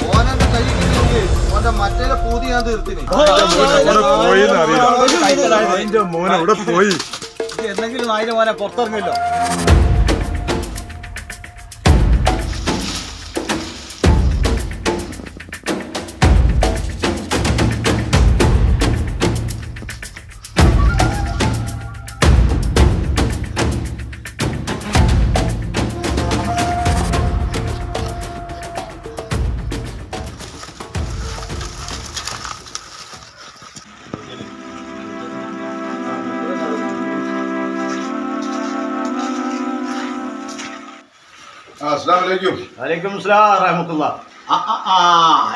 ഓനെ കൈ കിട്ടിയെങ്കിൽ ഓന്റെ മറ്റേ പൂതി ഞാൻ തീർത്തിന് മോനെ ഇവിടെ പോയി എന്തെങ്കിലും നായിന്റെ മോനെ പുറത്തിറങ്ങില്ലോ.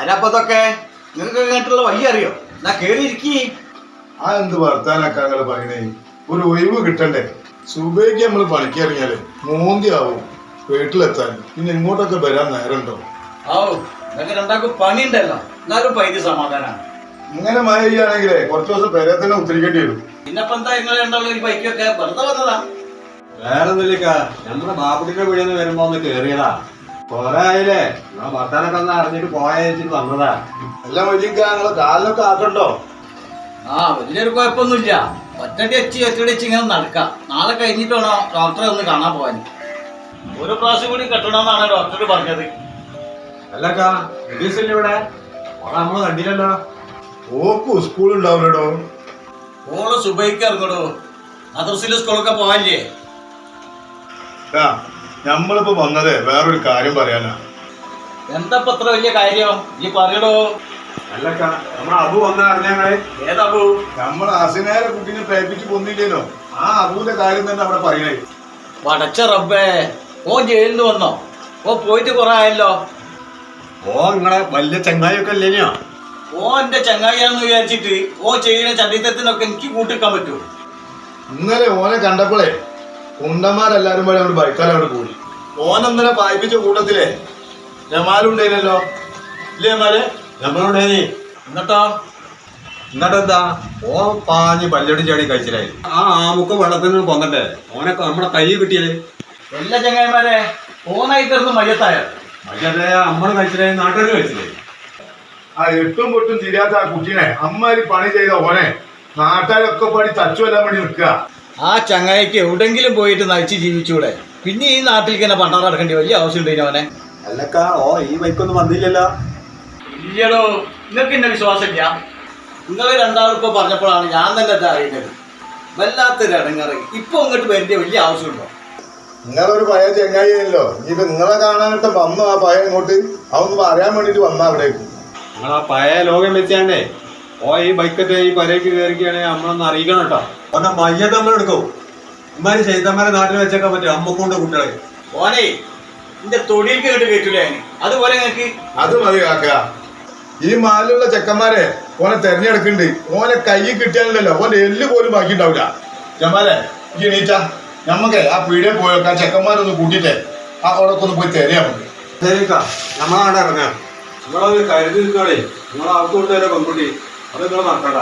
ആരാപ്പതൊക്കെ നിങ്ങൾക്ക് കേട്ടുള്ള വഴി അറിയോ? എന്നാ കേറിയിരിക്കി. ആ എന്ത് വർത്താനൊക്കെ ഞങ്ങള് പറയണേ, ഒരു ഒഴിവ് കിട്ടണ്ടേ? സുബൈക്ക് നമ്മള് പണിക്കിറങ്ങിയാല് മൂന്തിയാവും വീട്ടിലെത്താൻ, പിന്നെ ഇങ്ങോട്ടൊക്കെ വരാൻ നേരമുണ്ടോ? നിങ്ങൾക്ക് രണ്ടാക്കും പണി ഉണ്ടല്ലോ, എന്നാലും പൈതി സമാധാനാണ്. ഇങ്ങനെ മഴ ചെയ്യുകയാണെങ്കിലേ കുറച്ചു ദിവസം പെരെ തന്നെ ഉത്തരിക്കേണ്ടി വരും. പിന്നെപ്പോ എന്താ നിങ്ങൾ രണ്ടാളും ഒരു ബൈക്കൊക്കെ വെറുതെ വന്നതാ? വേറെ ഒന്നുമില്ല, നമ്മുടെ ബാപ്പുട്ടിന്റെ വീടിന്ന് വരുമ്പോ ഒന്ന് കേറിയതാ. കൊറേ ആയില്ലേ, നമ്മളെ ഭർത്താനൊക്കെ ഒന്ന് അറിഞ്ഞിട്ട് പോയച്ചിട്ട് വന്നതാ. എല്ലാം വലിയ ഞങ്ങളെ കാലിനൊക്കെ ആക്കണ്ടോ? വലിയൊരു കുഴപ്പമൊന്നുമില്ല. ഒറ്റടി വെച്ച് ഇങ്ങനെ നടക്കാം. നാളെ കഴിഞ്ഞിട്ട് വേണോ ഡോക്ടറെ ഒന്ന് കാണാൻ പോവാൻ. ഒരു പ്രാവശ്യം കൂടി കെട്ടണമെന്നാണ് ഡോക്ടർ പറഞ്ഞത്. അല്ലക്കാ ഇവിടെ നമ്മള് കണ്ടില്ലല്ലോ. ഓപ്പു സ്കൂൾ ഉണ്ടാവില്ലടോ. ഓള് സുബൈക്ക് ഇറങ്ങടോ, മദ്രസയില് സ്കൂളൊക്കെ പോവാല്ലേ? നമ്മളിപ്പോ വന്നതേ വേറൊരു കാര്യം പറയാനാ. എന്താ അത്ര വലിയ കാര്യം ഈ പറയടോ? അല്ലക്കാ നമ്മളെ അബു വന്ന അറിഞ്ഞങ്ങളെ. ഏതബു? നമ്മളെ അസിനേരെ കുട്ടീനെ പ്രേപ്പിച്ച് കൊന്നില്ലേനോ, ആ അബുവിന്റെ കാര്യം തന്നെ അവിടെ പറയണേ. വടച്ച റബ്ബേ, ഓ ജയിലിൽ വന്നോ? ഓ പോയിട്ട് കുറെ ആയല്ലോ. ഓ നിങ്ങളെ വലിയ ചങ്ങായിയൊക്കെ ഇല്ലേനോ? ഓ എന്റെ ചങ്ങായിയാന്ന് വിചാരിച്ചിട്ട് ഓ ചെയ്യുന്ന ചണ്ടിത്തത്തിനൊക്കെ എനിക്ക് കൂട്ടിക്കാൻ പറ്റൂ? ഇന്നലെ ഓനെ കണ്ടപ്പോഴേ കുണ്ടന്മാരെല്ലാരും കൂടെ അവിടെ ബൈക്കാൽ അവിടെ കൂടി. ഓനെന്നലെ പായിപ്പിച്ച കൂട്ടത്തിലെ ജമാലുണ്ടേനല്ലോ, ഇല്ലേ ജമാല്? നമ്മളുണ്ടേനി. എന്നിട്ടോ? എന്നിട്ടെന്താ ഓ പാഞ്ഞ് പല്ലടി ചാടി കഴിച്ചില്ലായി. ആ ആമുക്ക് വെള്ളത്തിന് പൊന്നണ്ടേ, ഓനൊക്കെ നമ്മുടെ കൈ കിട്ടിയത്. എല്ലാ ചങ്ങായിമാരെ ഓനായി തീർന്ന് മയ്യത്തായോ? മയ്യല്ലേ നമ്മള് കഴിച്ചില്ലായി, നാട്ടുകാർ കഴിച്ചില്ലേ. ആ എട്ടും പൊട്ടും തിരിയാത്ത ആ കുട്ടീനെ അമ്മാരി പണി ചെയ്ത ഓനെ നാട്ടുകാരൊക്കെ പാടി തച്ചു വരാൻ വേണ്ടി നിൽക്കുക. ആ ചങ്ങായിക്ക് എവിടെങ്കിലും പോയിട്ട് നയിച്ച് ജീവിച്ചൂടെ? പിന്നെ ഈ നാട്ടിലേക്ക് തന്നെ പണ്ടാറ നടക്കേണ്ടി വലിയ ആവശ്യം ഉണ്ടോ അവനെ? അല്ലക്കാ ഓ ഈ ബൈക്കൊന്നും വന്നില്ലല്ലോ. ഇല്ലടോ, നിങ്ങൾക്ക് എന്നെ വിശ്വാസമില്ല. നിങ്ങൾ രണ്ടാളിപ്പോ പറഞ്ഞപ്പോഴാണ് ഞാൻ തന്നെ അറിയുന്നത്. വല്ലാത്തൊരു ഇടങ്ങേറ്. ഇപ്പൊ ഇങ്ങോട്ട് വരേണ്ട വലിയ ആവശ്യമുണ്ടോ? നിങ്ങളൊരു പഴയ ചെങ്ങായില്ലോ, ഇനിയിപ്പോ നിങ്ങളെ കാണാനിട്ട് വന്നു ആ പഴയ ഇങ്ങോട്ട് അവന്ന് പറയാൻ വേണ്ടിട്ട് വന്ന അവിടേക്ക്. നിങ്ങളാ പഴയ ലോകം വെച്ചാണ്ടേ ഓ ഈ ബൈക്കൊക്കെ ഈ പരേക്ക് കയറിക്കുകയാണെങ്കിൽ നമ്മളൊന്ന് അറിയിക്കണം കേട്ടോ. ഓന്റെ മയ്യത്ത് നമ്മളെടുക്കും. ഇമാര് ചെയ്തന്മാരെ നാട്ടിൽ വെച്ചേക്കാൻ പറ്റും അമ്മക്കൊണ്ട് കുട്ടികളെ. ഓനെ എന്റെ തൊടിയിൽ കേട്ട് കേട്ടില്ലേ? അതുപോലെ നിങ്ങൾക്ക് അത് മതി കാക്ക. ഈ മാലുള്ള ചെക്കന്മാരെ ഓനെ തെരഞ്ഞെടുക്കുന്നുണ്ട്. ഓനെ കൈ കിട്ടിയാലല്ലോ ഓന്റെ എല്ല് പോലും ബാക്കി ഉണ്ടാവില്ല. ജമാലെ എണീറ്റ നമ്മക്ക് ആ പീടിയെ പോയേക്കാം, ചെക്കന്മാരൊന്ന് കൂട്ടിട്ടേ ആ ഓടൊക്കെ ഒന്ന് പോയി തെരയാ മതി. ശരിക്കാ നമ്മളവിടെ ഇറങ്ങാം. നിങ്ങളത് കരുതി നിൽക്കണേ. നിങ്ങൾ അവർക്ക് കൊണ്ടുവരാ പെൺകുട്ടി, അത് നിങ്ങൾ മറക്കണ്ട.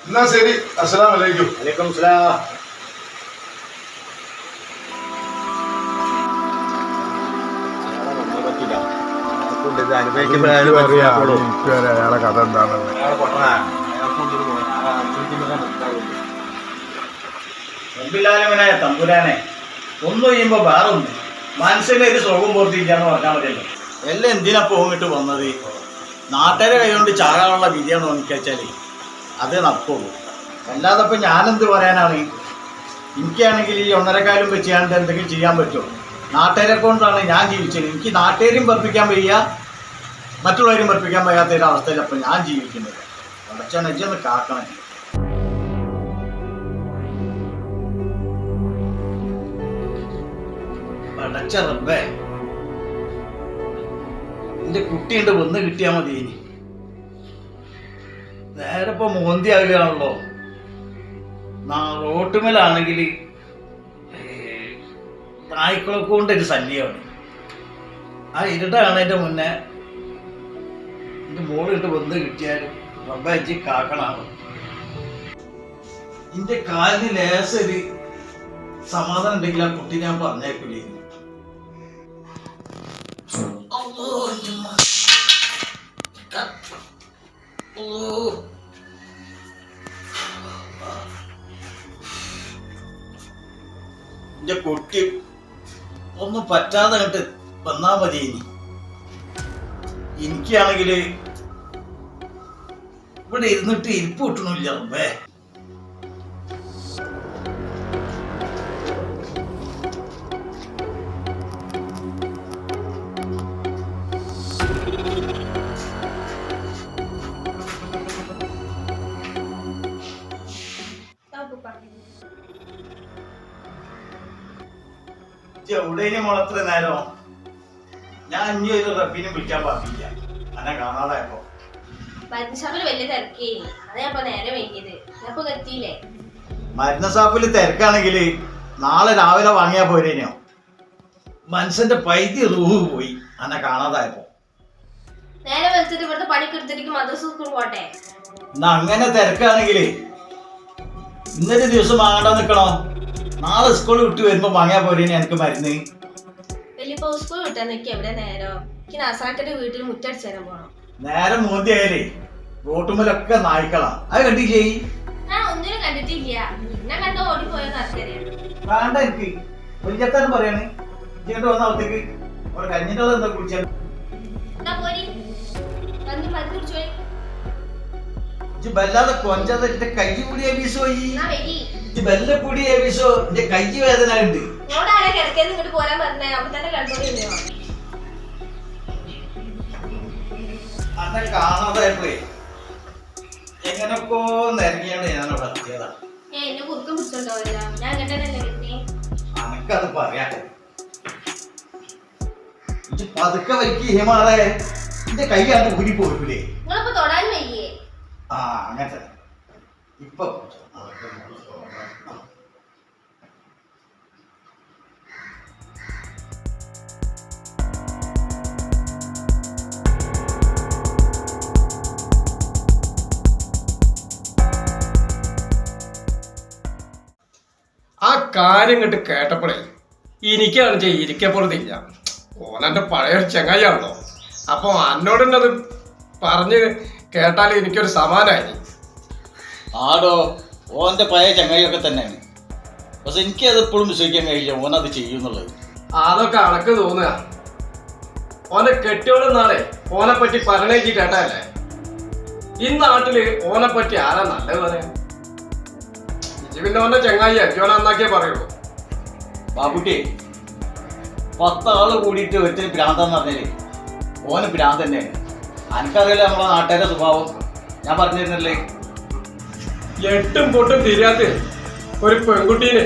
എന്നാ ശരി, അസ്സലാമു അലൈക്കും. വലൈക്കും സലാം. അയാളെ കഥ എന്താണെന്ന് മുമ്പിലാലവനായ തമ്പുരാനെ ഒന്നു ചെയ്യുമ്പോ വേറെ ഒന്ന് മനസ്സിന്റെ ഒരു സുഖം പൂർത്തിയില്ലാന്ന് പറഞ്ഞാൽ മതിയല്ലോ. എല്ലാം എന്തിനാ പോങ്ങിട്ട് വന്നത്? നാട്ടുകാരെ കൈകൊണ്ട് ചാകാനുള്ള വിധിയാണോ എനിക്കച്ചാല് അത് നടക്കുള്ളൂ. അല്ലാതെ ഇപ്പം ഞാനെന്ത് പറയാനാണ്? എനിക്കാണെങ്കിൽ ഈ 1.25 വെച്ച് ഞാൻ എന്തെങ്കിലും ചെയ്യാൻ പറ്റുമോ? നാട്ടുകാരെ കൊണ്ടാണ് ഞാൻ ജീവിച്ചത്. എനിക്ക് നാട്ടുകാരും പഠിപ്പിക്കാൻ വയ്യ, മറ്റുള്ളവരും പഠിപ്പിക്കാൻ വയ്യാത്ത ഒരു അവസ്ഥയിൽ അപ്പം ഞാൻ ജീവിക്കുന്നത്. അടച്ചൊന്ന് കാക്കണം. അടച്ച റബ്ബേ, എന്റെ കുട്ടിയുണ്ട്, വന്ന് കിട്ടിയാൽ മതി. ഇനി നേരെ ഇപ്പൊ മോന്തിയാകുകയാണല്ലോ. റോട്ടുമേലാണെങ്കിൽ നായ്ക്കളെ കൊണ്ടൊരു ശല്യമാണ്. ആ ഇരുട്ടാണ് എൻ്റെ മുന്നേ എൻ്റെ മോളിട്ട് വന്ന് കിട്ടിയാലും റബ്ബി കാക്കണാണ്. എൻ്റെ കാലിന് ലേശൊരു സമാധാനം ഉണ്ടെങ്കിൽ ആ കുട്ടി ഞാൻ പറഞ്ഞേക്കില്ലേ. കുട്ടി ഒന്നും പറ്റാതെ കണ്ട് വന്നാ മതി. എനിക്കാണെങ്കിൽ ഇവിടെ ഇരുന്നിട്ട് ഇരിപ്പ് കിട്ടണില്ല. റബ്ബേ, എവിടെയും മുളത്ര നേരം ഞാൻ ഇനി ഒരു റബ്ബിനെ വിളിക്കാൻ പാടില്ല. അന്നെ കാണാതായപ്പോ വലിയ തിരക്കേനി. അതാ നേരെ വൈകിയത്. അപ്പൊ എത്തിയില്ലേ? മരുന്ന് ഷാപ്പിൽ തിരക്കാണെങ്കിൽ നാളെ രാവിലെ വാങ്ങിയാ പോരേനോ. മനുഷ്യന്റെ പൈതി റൂഹ് പോയി അന്നെ കാണാതായപ്പോ. നേരെ വെച്ചിട്ട് ഇവിടുത്തെ പണിക്ക് എടുത്തിട്ട് മദ്രസ സ്കൂൾ പോട്ടെ. എന്നാ അങ്ങനെ തിരക്കാണെങ്കിൽ ഇന്നൊരു ദിവസം വാങ്ങാണ്ട നിക്കണോ? നാളെ സ്കൂൾ വിട്ട് വരുമ്പോ വാങ്ങിയാ പോരേനെ എനിക്ക് മരുന്ന്. വലിയപ്പോ സ്കൂൾ വിട്ടാ നിക്ക് എവിടെ നേരം? എനിക്ക് നസാക്കിന്റെ വീട്ടിൽ മുറ്റടിച്ചേരാൻ പോണം. നേരം മൂന്തിയായാലേ റോട്ടുമ്മലൊക്കെ നായ്ക്കളാ. അത് കണ്ടില്ലേ? ഞാൻ ഒന്നിനും കണ്ടിട്ടില്ല. എന്നെ കണ്ട ഓടിപ്പോയെന്ന് ആർക്കറിയാം. വേണ്ട, എനിക്ക് ഒരിക്കത്താനും പറയാണ്. ഇങ്ങോട്ട് വന്ന അവിടത്തേക്ക് ഒരു കഞ്ഞിൻ്റെ എന്താ കുടിച്ചാൽ എന്നാ പോരി വന്ന് മരുന്ന് കുടിച്ചോളി. വല്ലാതെ കൊഞ്ചാതെ എന്റെ കൈ കൂടി ഏബീസോ. എന്നാ വരി. ബെല്ലപ്പൊടി ഏബീസോ, എന്റെ കൈ വേദന ഉണ്ട്. എന്നോട് ആരെ കിടക്കേന്ന് ഇങ്ങോട്ട് പോരാൻ പറഞ്ഞേ. അപ്പൊ തന്നെ കണ്ടോണ്ടിരുന്നോ? അന്നെ കാണാതായപ്പോഴേ എങ്ങനൊക്കെ നിരങ്ങിയാണ് ഞാനവിടെ എത്തിയതാ. എന്നെ കുറുക്കം പിടിച്ചോണ്ടാവില്ല. ഞാൻ അങ്ങോട്ടല്ലേ കിട്ടി. അനക്കത് പറയാ. പതുക്കെ വലിക്ക് ഹിമാറേ. എന്റെ കൈ ആണ് ഊരി പോയില്ലേ. നിങ്ങളിപ്പോ തൊടാൻ വയ്യേ? ആ അങ്ങനത്തെ ഇപ്പൊ ആ കാര്യം കണ്ട് കേട്ടപ്പോഴേ എനിക്കാണ് ഇരിക്കപ്പോഴത്തില്ല. ഓനെൻ്റെ പഴയൊരു ചങ്ങായിയാണല്ലോ. അപ്പോൾ എന്നോടുണ്ടത് പറഞ്ഞ് കേട്ടാൽ എനിക്കൊരു സമാനമായി. ആടോ, ഓന്റെ പഴയ ചങ്ങായിയൊക്കെ തന്നെയാണ്. പക്ഷെ എനിക്കത് എപ്പോഴും വിശ്വസിക്കാൻ കഴിയില്ല ഓനത് ചെയ്യുന്നുള്ളത്. അതൊക്കെ അണക്ക് തോന്നുക. ഓനെ കെട്ടിയോടുന്നാളെ ഓനെ പറ്റി പറഞ്ഞേക്ക് കേട്ടല്ലേ. ഈ നാട്ടില് ഓനെ പറ്റി ആരാ നല്ലത് പറയാ? പിന്നെ ഓന്റെ ചങ്ങായി ഓനെ നന്നാക്കിയേ പറയുള്ളൂ. ബാബുട്ടി, 10 ആള് കൂടിയിട്ട് ഒരുത്തിന് ഭ്രാന്താന്ന് പറഞ്ഞാല് ഓന് ഭ്രാന്ത് തന്നെയാണ്. എനിക്കറിയില്ല നമ്മളെ നാട്ടുകാരുടെ സ്വഭാവം. ഞാൻ പറഞ്ഞിരുന്നല്ലേ, 8ഉം പൊട്ടും തിരിയാത്ത ഒരു പെൺകുട്ടീനെ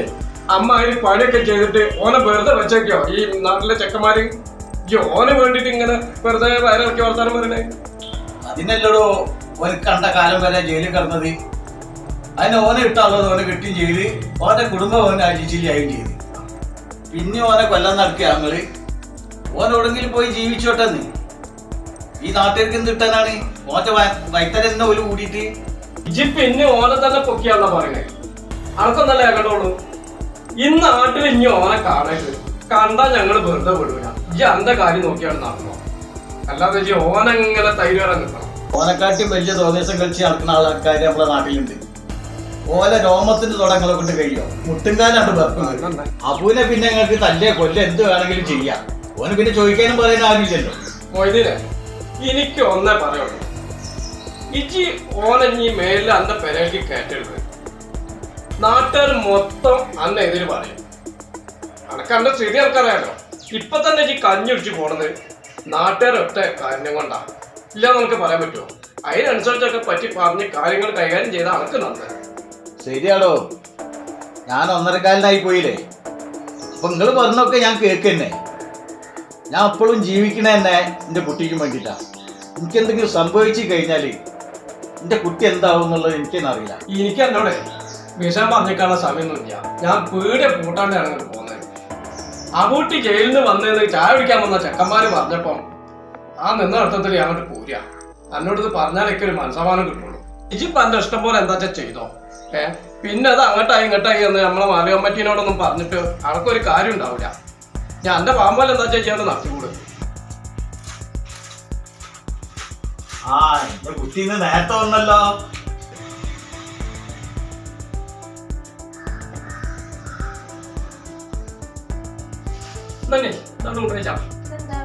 അമ്മ അതിന് പണിയൊക്കെ ചെയ്തിട്ട് ഓനെ വെറുതെ വെച്ചേക്കോ ഈ നാട്ടിലെ ചെക്കന്മാര്? ഓന് വേണ്ടിട്ട് ഇങ്ങനെ വെറുതെ വയറിറക്കി വർത്താനം പറയണേ. അതിനല്ലടോ ഓന് കണ്ട കാലം വരെ ജയിലിൽ കിടന്നത്. അതിന് ഓനെ ഇട്ടാളത് ഓനെ കിട്ടുകയും ചെയ്ത് ഓന്റെ കുടുംബം ഓനെ അഴിച്ചില്ലായും ചെയ്ത്. പിന്നെ ഓനെ കൊല്ലം നടക്കുക ഞങ്ങള്. ഓനെവിടെങ്കിലും പോയി ജീവിച്ചോട്ടെന്ന്. ഈ നാട്ടുകാർക്ക് എന്ത് കിട്ടാനാണ്? ഓന്റെ വൈത്തരെന്നെ ഒരു കൂടിയിട്ട് ഇജി പിന്നെ ഓനെ തന്നെ പൊക്കിയാണോ പറയണേ? അനക്കൊന്നല്ലേ കേട്ടോളൂ. ഈ നാട്ടിൽ ഇനി ഓനെ കാണരുത്. കണ്ടാ ഞങ്ങള് വെറുതെ വിടൂല. ഇജി അന്റെ കാര്യം നോക്കിയാണ് നടന്നോ. അല്ലാതെ ഇജി ഓനെങ്ങനെ തൈരുവരാൻ നിൽക്കണം. ഓനെക്കാട്ടി വലിയ തോന്നേസം കളിച്ച് നടക്കുന്ന ആൾക്കാർ നമ്മളെ നാട്ടിലുണ്ട്. ഓലെ രോമത്തിന്റെ തുടങ്ങളെ കൊണ്ട് കഴിയോ മുട്ടുംകാലാണ് വെറുക്കുന്നത്. അപ്പൂനെ പിന്നെ ഞങ്ങൾക്ക് തല്ലേ കൊല്ല എന്ത് വേണമെങ്കിലും ചെയ്യാം. ഓന് പിന്നെ ചോദിക്കാനും പറയാനും ആരുമില്ലല്ലോ. മൊയ്തീനെ, എനിക്ക് ഒന്നേ പറയുള്ളൂ. ഇജി ഓനഞ്ഞി മേലിൽ അന്റെ പെരേക്ക് കയറ്റരുത്. നാട്ടുകാർ മൊത്തം അന്നെ എതിര് പറയും. അനക്ക് അന്റെ സ്ഥിതി എനിക്കറിയാലോ. ഇപ്പൊ തന്നെ ഈ കഞ്ഞൊടിച്ച് പോണത് നാട്ടുകാരൊറ്റ കാര്യം കൊണ്ടാ. ഇല്ല നമുക്ക് പറയാൻ പറ്റുമോ? അതിനനുസരിച്ചൊക്കെ പറ്റി പറഞ്ഞ് കാര്യങ്ങൾ കൈകാര്യം ചെയ്താൽ അനക്ക് നന്നായി. ശരിയാടോ, ഞാൻ 1.25 പോയില്ലേ. അപ്പൊ നിങ്ങൾ പറഞ്ഞൊക്കെ ഞാൻ കേൾക്കന്നെ. ഞാൻ അപ്പോഴും ജീവിക്കണ തന്നെ എൻ്റെ കുട്ടിക്കും വേണ്ടിയിട്ടാ. എനിക്കെന്തെങ്കിലും സംഭവിച്ചു കഴിഞ്ഞാല് എൻ്റെ കുട്ടി എന്താവും എന്നുള്ളത് എനിക്കെന്നെ അറിയില്ല. എനിക്ക് എന്നോടെ വിഷം പറഞ്ഞേക്കാനുള്ള സമയമൊന്നുമില്ല. ഞാൻ പീടെ പൂട്ടാണ്ടാണ് അങ്ങോട്ട് പോകുന്നത്. ആ കുട്ടി ജയിലിൽ നിന്ന് വന്നതെന്ന് ചായ കുടിക്കാൻ വന്ന ചെക്കന്മാര് പറഞ്ഞപ്പം ആ നിന്ന അർത്ഥത്തിൽ ഞാൻ അങ്ങോട്ട് പോരുക. എന്നോട് ഇത് പറഞ്ഞാലൊക്കെ ഒരു മനസ്സമാനം കിട്ടുള്ളൂ. ഇജിപ്പോ എന്റെ ഇഷ്ടം പോലെ എന്താ ചെയ്തോ. പിന്നെ അത് അങ്ങോട്ടായി ഇങ്ങോട്ടായി എന്ന് നമ്മളെ മാലികമ്മറ്റീനോടൊന്നും പറഞ്ഞിട്ട് അവർക്കൊരു കാര്യം ഉണ്ടാവില്ല. ഞാൻ എന്റെ പാമ്പോലെ എന്താ ചെയ്യാണ്ട് നടത്തിക്കൂടും. ആ എന്റെ കുട്ടി ഇന്ന് നേരത്തെ വന്നല്ലോ. തന്നെ ഇതൊന്ന് കൊണ്ടുവച്ചാ. എന്താ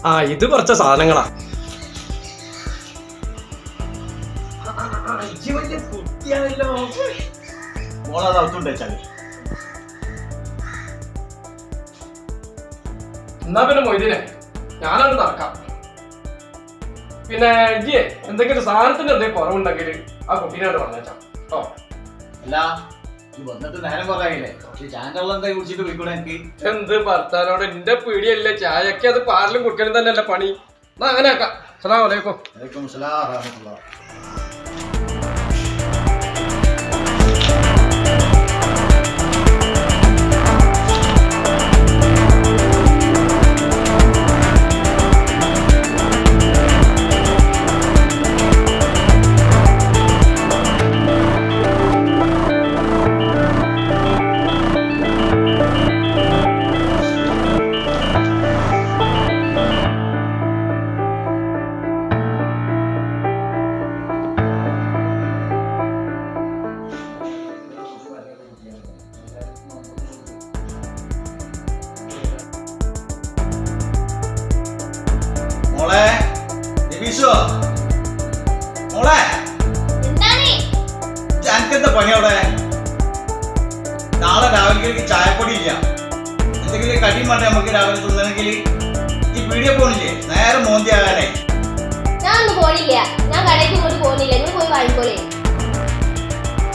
ആ ഇത് കുറച്ച് സാധനങ്ങളാ. വലിയ കുട്ടിയാണല്ലോ. മോളത് അകത്തുണ്ട് വെച്ചാല്. എന്നാ പിന്നെ മൊയ്തീനെ ഞാനത് നടക്കാം. പിന്നെ ഇയ്യേ എന്തെങ്കിലും സാധനത്തിന് എന്തെങ്കിലും കുറവുണ്ടെങ്കിൽ ആ കുട്ടീനോട് പറഞ്ഞേച്ചാ കേട്ടോ. അല്ല ഈ വന്നിട്ട് നേരം കുറയില്ലേ, ചാനലുള്ള എന്താ കുടിച്ചിട്ട് പോയിക്കൂടെ എനിക്ക്? എന്ത് ഭർത്താനോട് എന്റെ പീടിയല്ലേ ചായക്ക് അത് പാലിലും കുടിക്കണം തന്നെയല്ലേ പണി. എന്നാ അങ്ങനെ ആക്കാം. അസ്സലാമു അലൈക്കും. വലൈക്കും സലാം വറഹ്മത്തുള്ളാഹി. മോളെ നബീസോ, മോളെ എന്താണ് എനിക്കെന്താ പണി അവിടെ? നാളെ രാവിലെ ചായപ്പൊടി ഇല്ല, എന്തെങ്കിലും കടിയും വേണ്ടേ നമുക്ക് രാവിലെ തിന്നണമെങ്കിൽ? ഈ പീടിയ പോണില്ലേ? നേരെ മോന്തി ആകാനേ. ഞാൻ ഒന്നും പോണില്ല, ഞാൻ കടയ്ക്ക് ഇങ്ങോട്ട് പോകുന്നില്ല, നിങ്ങൾ പോയി വാങ്ങിക്കോളേ.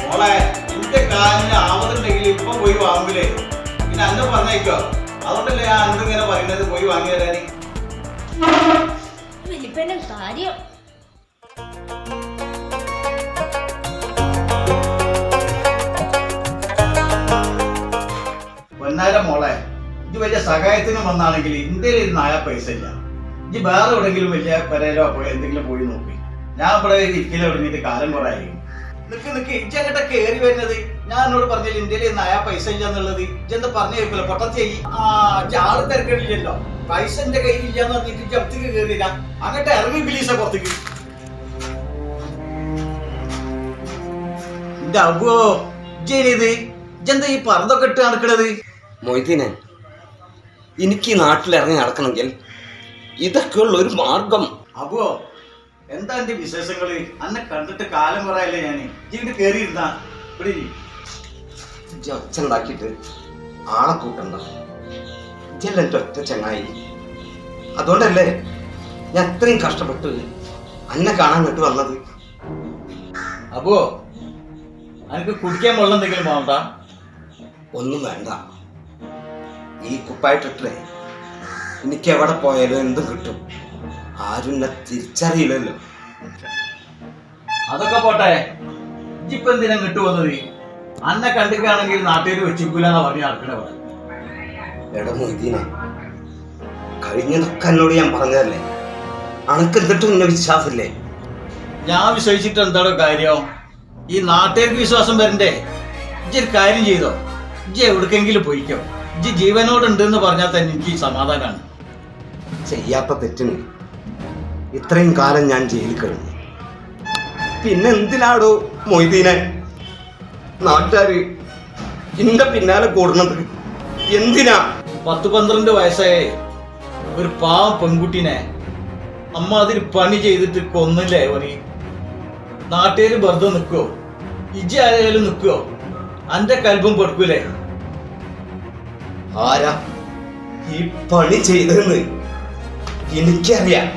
മോളെ എന്റെ കാലിന് ആവതുണ്ടെങ്കിൽ ഇപ്പൊ പോയി വാങ്ങൂലേ? പിന്നെ അന്ന് പറഞ്ഞേക്കോ, അതുകൊണ്ടല്ലേ ഞാൻ അന്ന് ഇങ്ങനെ പറയുന്നത് പോയി വാങ്ങി തരാന്. വലിപ്പന്റെ കാര്യം പൊന്നാര മോളെ, ഇത് വലിയ സഹായത്തിന് വന്നാണെങ്കിൽ ഇന്ത്യയിൽ ഇരുന്ന് ആയാ പൈസ ഇല്ല. ഇനി വേറെ എവിടെങ്കിലും വലിയ പെരയിലോ എന്തെങ്കിലും പോയി നോക്കി. ഞാൻ ഇവിടെ ഇരിക്കലോ തുടങ്ങിയിട്ട് കാലം കുറെ ആയി. നിക്ക് ഇജ്ജങ്ങട്ട കയറി വരുന്നത്. ഞാൻ എന്നോട് പറഞ്ഞില്ല ഇന്ത്യയിൽ ഇരുന്ന് ആയാ പൈസ ഇല്ല എന്നുള്ളത്. ഇജ്ജെന്താ പറഞ്ഞു കേൾക്കില്ല, പൊട്ടത്തി ആള് തിരക്കില്ലല്ലോ. പൈസ എന്റെ കയ്യിൽ ഇല്ലാന്ന് പറഞ്ഞിട്ട് ജപ്തിക്ക് കയറിയില്ല. അങ്ങോട്ട് ഇറങ്ങി ബിലീസ പുറത്തേക്ക്. എന്റെ അബോ ഇജ്ജേനിത്, ഇജ്ജെന്താ ഈ പറന്തൊക്കെ ഇട്ട് നടക്കണത്? മൊയ്തീനെ, എനിക്ക് നാട്ടിലിറങ്ങി നടക്കണമെങ്കിൽ ഇതൊക്കെയുള്ള ഒരു മാർഗം. അബോ എന്താ എന്റെ വിശേഷങ്ങള്? അന്നെ കണ്ടിട്ട് കാലം കുറയല്ലേ ഞാന്. ഇജ്ജിട്ട് കേറിയിരുന്നാ ഇവിടെ ഇരി. ഒച്ചുണ്ടാക്കിയിട്ട് ആളെ കൂട്ടണ്ട. ഇജ്ജല്ല എൻ്റെ ഒറ്റ ചങ്ങായി. അതുകൊണ്ടല്ലേ ഞാൻ അത്രയും കഷ്ടപ്പെട്ട് അന്നെ കാണാൻ കേട്ട് വന്നത്. അബോ എനിക്ക് കുടിക്കാൻ വെള്ളം എന്തെങ്കിലും വേണ്ട? ഒന്നും വേണ്ട. ഈ കുപ്പായിട്ടിട്ടേ എനിക്ക് എവിടെ പോയാലും എന്തും കിട്ടും. ആരും എന്നെ തിരിച്ചറിയില്ലല്ലോ. അതൊക്കെ പോട്ടെ, ഇജ്ജിപ്പൊ എന്തിനാ കിട്ടു വന്നത്? അന്നെ കണ്ടിട്ടാണെങ്കിൽ നാട്ടുകാർ വെച്ചിക്കൂലെന്നാ പറഞ്ഞ് നടക്കണ ഇവിടെ. എടാ മൊയ്തീനെ, കഴിഞ്ഞതൊക്കെ എന്നോട് ഞാൻ പറഞ്ഞതല്ലേ. അനക്ക് എന്നിട്ടും എന്നെ വിശ്വാസമില്ലേ? ഞാൻ വിശ്വസിച്ചിട്ട് എന്താണോ കാര്യം? ഈ നാട്ടുകാർക്ക് വിശ്വാസം വരണ്ടേ? ഇജ്ജ് ഒരു കാര്യം ചെയ്തോ, ഇജ്ജ് എവിടേക്കെങ്കിലും പോയിക്കോ. ഇജ്ജ് ജീവനോടുണ്ടെന്ന് പറഞ്ഞാൽ തന്നെ എനിക്ക് സമാധാനമാണ്. ചെയ്യാത്ത തെറ്റിന് ഇത്രയും കാലം ഞാൻ ജയിലിൽ കഴിഞ്ഞു. പിന്നെ എന്തിനാടോ മൊയ്തീനെ നാട്ടുകാര് ഇന്റെ പിന്നാലെ കൂടുന്നത്? എന്തിനാ? 10-12 വയസ്സായ ഒരു പാവം പെൺകുട്ടീനെ അമ്മ അതിൽ പണി ചെയ്തിട്ട് കൊന്നില്ലേ ഓന്? നാട്ടുകാര് വെറുതെ നിൽക്കുവോ? ഇജ്ജ് ആയാലും നിൽക്കുവോ? അന്റെ കൽബും കൊടുക്കൂലേ? ആരാ ഈ പണി ചെയ്തെന്ന് എനിക്കറിയാം.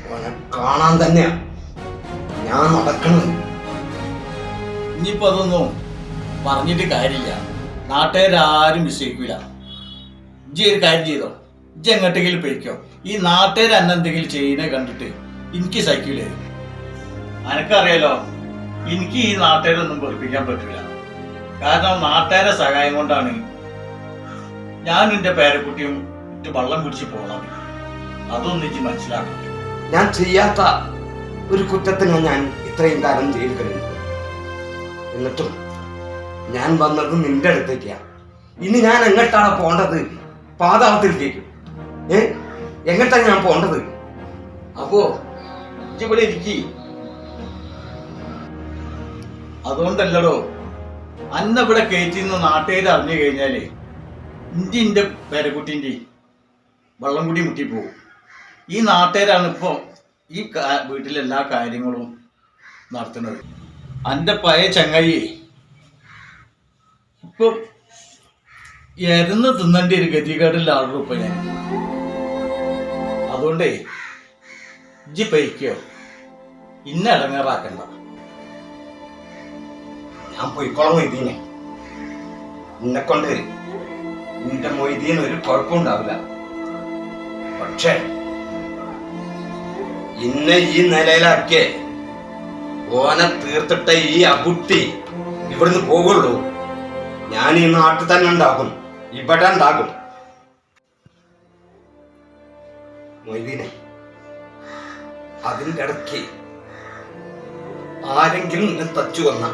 അവനെ കാണാൻ തന്നെയാ ഞാൻ നടക്കണം. ഇനിയിപ്പോ അതൊന്നും പറഞ്ഞിട്ട് കാര്യമില്ല. നാട്ടുകാരും വിശ്വസിക്കൂല. ഇജ്ജ് ഒരു കാര്യം ചെയ്തോ, ഇജ്ജ് എങ്ങോട്ടെങ്കിലും പോയിക്കോ. ഈ നാട്ടുകാർ അന്നെ എന്തെങ്കിലും ചെയ്യുന്നത് കണ്ടിട്ട് എനിക്ക് സഹിക്കൂലേ? അനക്കറിയാലോ, എനിക്ക് ഈ നാട്ടുകാരൊന്നും പൊറിപ്പിക്കാൻ പറ്റില്ല. കാരണം നാട്ടുകാരെ സഹായം കൊണ്ടാണ് ഞാൻ എന്റെ പേരക്കുട്ടിയും ഇട്ട് വള്ളം പിടിച്ച് പോകണം. അതൊന്നും ഇജ്ജ് മനസ്സിലാക്കണം. ഞാൻ ചെയ്യാത്ത ഒരു കുറ്റത്തിന് ഞാൻ ഇത്രയും കാലം ജയിലിൽ കഴിഞ്ഞു. എന്നിട്ടും ഞാൻ വന്നത് നിന്റെ അടുത്തേക്കാ. ഇനി ഞാൻ എങ്ങോട്ടാണ് പോണ്ടത്? പാതാളത്തിലേക്ക്. എങ്ങോട്ടാണ് ഞാൻ പോണ്ടത്? അപ്പോ ഇജ്ജ് ഇവിടെ ഇരിക്കി. അതുകൊണ്ടല്ലടോ അന്ന ഇവിടെ കയറ്റിന്ന് നാട്ടുകാർ അറിഞ്ഞു കഴിഞ്ഞാല് എൻ്റെ പേരക്കുട്ടിൻ്റെ വെള്ളം കൂടി മുട്ടിപ്പോവും. ഈ നാട്ടുകാരാണ് ഇപ്പോൾ ഈ വീട്ടിലെ എല്ലാ കാര്യങ്ങളും നടത്തുന്നത്. എൻ്റെ പഴയ ചങ്ങായി ഇപ്പം എരന്ന് തിന്നേണ്ട ഒരു ഗതികേടിലാണ് ഇപ്പം ഞാൻ. അതുകൊണ്ടേ ഇജ്ജി പൈക്കോ ഇന്നെ ഇടങ്ങേറാക്കണ്ട. ഞാൻ പോയിക്കോളാം മൊയ്തീനെ. എന്നെ കൊണ്ട് നിന്റെ മൊയ്തീന് ഒരു കുഴപ്പമുണ്ടാവില്ല. പക്ഷേ ഇന്നെ ഈ നിലയിലാക്കിയ ഓനെ തീർത്തിട്ട ഈ അബുട്ടി ഇവിടുന്ന് പോകുള്ളൂ. ഞാൻ ഈ നാട്ടിൽ തന്നെ ഉണ്ടാകും, ഇവിടെ ഉണ്ടാകും. മൊയ്തീനെ, അതിൻ്റെ ഇടയ്ക്ക് ആരെങ്കിലും എന്നെ തച്ചു വന്ന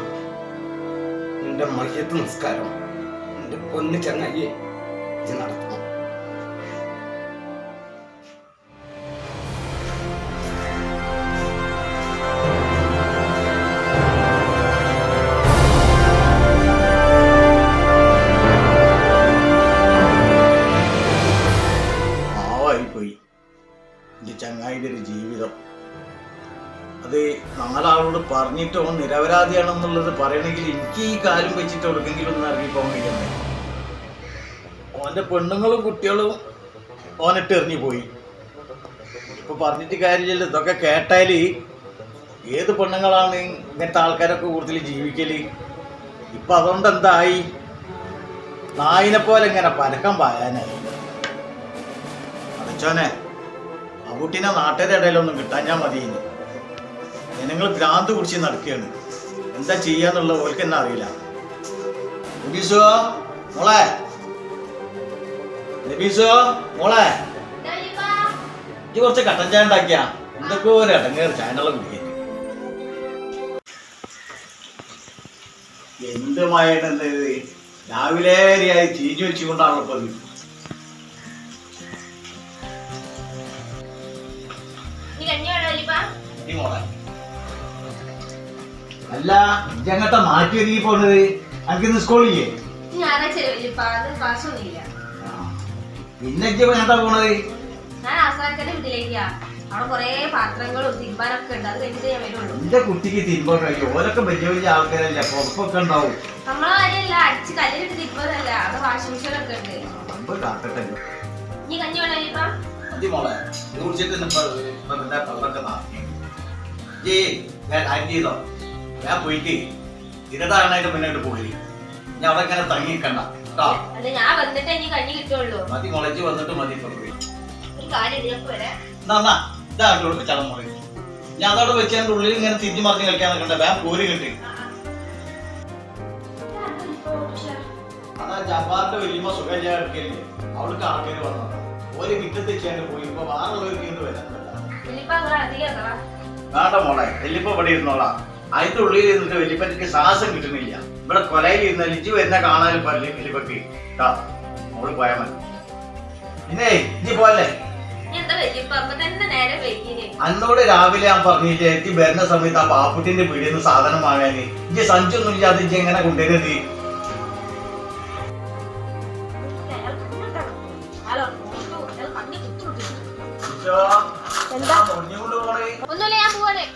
എന്റെ മയ്യത്ത് നിസ്കാരം എന്റെ പൊന്നു ചങ്ങായി ഇത് നടത്തണം. പാവായിപ്പോയി എൻ്റെ ചങ്ങായിൻ്റെ ഒരു ജീവിതം. അത് നാലാളോട് പറഞ്ഞിട്ട് ഓൻ നിരപരാധിയാണെന്നുള്ളത് പറയണമെങ്കിൽ എനിക്ക് ഈ കാര്യം വെച്ചിട്ട് എവിടെയെങ്കിലും ഒന്ന് ഇറങ്ങിപ്പോകാൻ കഴിയുന്നത്. ഓൻ്റെ പെണ്ണുങ്ങളും കുട്ടികളും ഓനിട്ട് എറിഞ്ഞു പോയി. ഇപ്പൊ പറഞ്ഞിട്ട് കാര്യമില്ലല്ലോ. ഇതൊക്കെ കേട്ടാൽ ഏത് പെണ്ണുങ്ങളാണ് ഇങ്ങനത്തെ ആൾക്കാരൊക്കെ കൂടുതൽ ജീവിക്കല്? ഇപ്പൊ അതുകൊണ്ട് എന്തായി? നായിനെ പോലെ ഇങ്ങനെ പരക്കം പായാനായി. അടച്ചോനെ, ആ കുട്ടീനെ നാട്ടുകാരുടെ ഇടയിലൊന്നും കിട്ടാഞ്ഞാൽ മതിയെന്ന്. ജനങ്ങൾ ഭ്രാന്ത് കുടിച്ച് നടക്കുകയാണ്. എന്താ ചെയ്യാന്നുള്ള ഓൾക്ക് തന്നെ അറിയില്ല. നബീസോ മോളെ, നബീസോ മോളെ, ഇജ്ജ് കുറച്ച് കട്ടൻ ചായ ഉണ്ടാക്കിയ എന്തൊക്കെ ഒരു ഇടങ്ങേറ് ചായനുള്ള കുടിക്കാൻ. എന്ത് മഴയാണ് രാവിലെ ചീഞ്ഞു വെച്ചുകൊണ്ടാണല്ലോ ഇപ്പൊ ഇത്. മോളെ അല്ല, ഇജ്ജങ്ങട്ട മാറ്റി ഒരുങ്ങി പോണത്? എനിക്കിന്ന് സ്കൂളില്ലേ? പിന്നെ ഇജ്ജ് എങ്ങട്ടാ പോണത്? ഞാൻ ആസാക്കന്റെ വീട്ടിലേക്കാ. അവിടെ കൊറേ പാത്രങ്ങളും തിരുമ്പാനൊക്കെ ഉണ്ട്. അത് കഴിഞ്ഞിട്ട് ഞാൻ വരുള്ളൂ. എന്റെ കുട്ടിക്ക് തിരുമ്പാൻ കഴിയും. ഓരൊക്കെ വലിയ വലിയ ആൾക്കാരല്ലേ, പുറത്തൊക്കെ ഉണ്ടാവും. നമ്മളെ കാര്യമല്ല, അടിച്ച് കല്ലിട്ട് തിരുമ്പതല്ല. അവിടെ വാഷിംഗ് മെഷീൻ ഒക്കെ ഉണ്ട്. കാക്കട്ടെ നീ കഞ്ഞി വേണോ? മോളെ കുടിച്ചിട്ട് പള്ളൊക്കെ നാക്കി ചെയ്തോ. ഞാൻ പോയിട്ട് ഇരുട്ടാകണതിന്റെ മുന്നോട്ട് പോയി. ഞാൻ അവിടെ ഇങ്ങനെ തങ്ങിക്കണ്ട കേട്ടോ. ഞാൻ വന്നിട്ട് ഇനി കഞ്ഞി കിട്ടുള്ളൂ. മതി മുളച്ച് വന്നിട്ട് മതി. ഒരു കാര്യം എന്നാ ഇതാട്ടോട് ചടം മുളി. ഞാൻ അതവിടെ വെച്ചതിന്റെ ഉള്ളിൽ ഇങ്ങനെ തിരിഞ്ഞു മറിഞ്ഞ് കളിക്കാൻ നിൽക്കണ്ട. വേഗം കോരി കിട്ടി. അതാ ജപ്പാന്റെ വലിയ സുഖം ഞാൻ എടുക്കല്ലേ. അവൾക്ക് ആൾക്കാർ വന്നത് ഒരു മിറ്റത്ത് ചെയ്യാണ്ട് പോയി. ഇപ്പൊ വേറുള്ളവർക്ക് ഇങ്ങോട്ട് വരാൻ വേണ്ട മോളെ. വെല്ലിപ്പ ഇവിടെ ഇരുന്നോളാം. അതിന്റെ ഉള്ളിൽ ഇരുന്നിട്ട് വെല്ലിപ്പറ്റയ്ക്ക് ശ്വാസം കിട്ടുന്നില്ല. ഇവിടെ കൊലയിൽ ഇരുന്ന ലിജി വരുന്ന കാണാനും പറയും വെല്ലിപ്പക്ക്. മോള് പോയാൽ മതി. പിന്നെ ഇജ്ജി പോലെ അന്നോട് രാവിലെ ഞാൻ പറഞ്ഞില്ലേ എത്തി വരുന്ന സമയത്ത് ആ പാപ്പുട്ടിന്റെ വീടിൽ നിന്ന് സാധനം വാങ്ങാന് ഇജ്ജ് സഞ്ചൊന്നും ഇല്ലാതെ ഇജ്ജ് എങ്ങനെ കൊണ്ടുവരുന്നത്? ഒന്നുമില്ല, ഞാൻ പോവാനേ.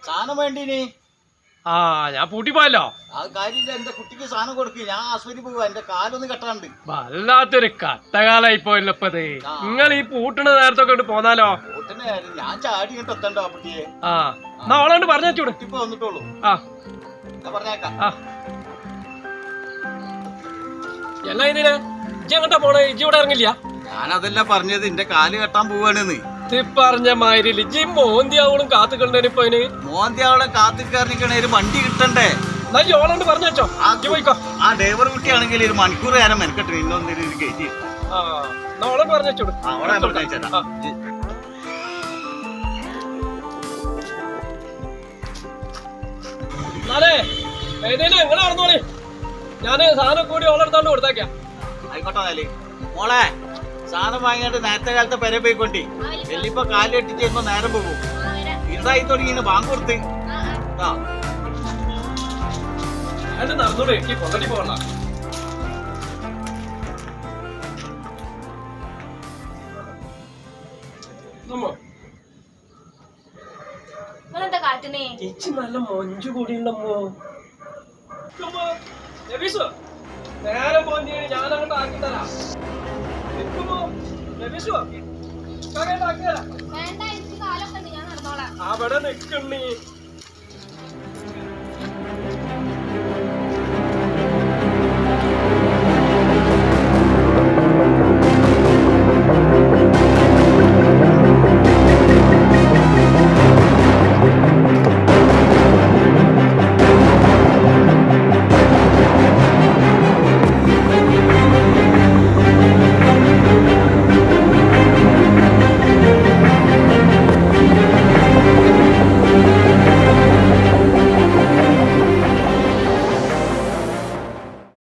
സാധനം വേണ്ടീനി? ആ, ഞാൻ പൂട്ടി പോയല്ലോ. ആ കാര്യമില്ല, എന്റെ കുട്ടിക്ക് സാധനം കൊടുക്ക്. ഞാൻ ആശുപത്രി പോവാ. എന്റെ കാലൊന്ന് കെട്ടാണ്ട്. വല്ലാത്തൊരു കട്ടകാലായി പോയല്ലോ ഇപ്പത്. നിങ്ങൾ ഈ പൂട്ടണ നേരത്തെ കൊണ്ട് പോന്നാലോ? ഞാൻ ചാടി ഇങ്ങോട്ട് എത്തണ്ടോ കുട്ടിയെ? ആ, എന്നാ ഓളോണ്ട് പറഞ്ഞൂടെ. ഇപ്പൊ വന്നിട്ടുള്ളൂ. ആ, ഞാൻ പറഞ്ഞേക്കാം. എന്നാ ഇതിന് ഇജ്ജ് എങ്ങോട്ടാ പോണേ? ഇജ്ജ് ഇവിടെ ഇറങ്ങില്ല? ഞാനതല്ല പറഞ്ഞത്, എന്റെ കാല് കെട്ടാൻ പോവാണെന്ന്. പറഞ്ഞ മാതിരി ഇജ്ജ് മോന്തിയാവളും കാത്തുക്കണ്ടേന് ഇപ്പൊ അതിന്. മോന്തിയാവളെ കാത്തിക്കാരനിക്കണേ ഒരു വണ്ടി കിട്ടണ്ടേ? എന്നാ ഓളോണ്ട് പറഞ്ഞോ. പോയിക്കോ. ആ ഡ്രൈവർ കുട്ടിയാണെങ്കിൽ ഒരു മണിക്കൂർ നേരം മെനക്കെട്ട് ഇന്നൊന്നും കയറ്റി. ആ, എന്നാ ഓളോട് പറഞ്ഞോ. അവളെ പറഞ്ഞേച്ചാ അതെ ഏതേലും എങ്ങനെ നടന്നോളി ഞാൻ സാധനം കൂടി ഓളെടുത്തോണ്ട് കൊടുത്തേക്കാം. ആയിക്കോട്ടെ എന്നാല് മോളെ സാധനം വാങ്ങിയിട്ട് നേരത്തെ കാലത്തെ പെരെ പോയിക്കൊണ്ടി വെല്ലിപ്പോ കാല് കെട്ടിച്ച് ചെന്നോ നേരം പോകും. ഇരുതായി തുടങ്ങി ബാങ്ക് കൊടുത്ത് ആ അത് നടന്നോളൂ. എനിക്ക് കൊണ്ടടി പോകണ്ട. നിങ്ങളെന്താ കാട്ടുന്നേ? ചേച്ചി നല്ല മൊഞ്ചു കൂടിയുണ്ടമ്മോ. നേരം പോയി ഞാനങ്ങോട്ട് ആക്കി തരാം. വേണ്ട, എനിക്ക് കാലൊക്കെ ഉണ്ട്, ഞാൻ നടന്നോളാം. അവിടെ നിക്കണ്ണി.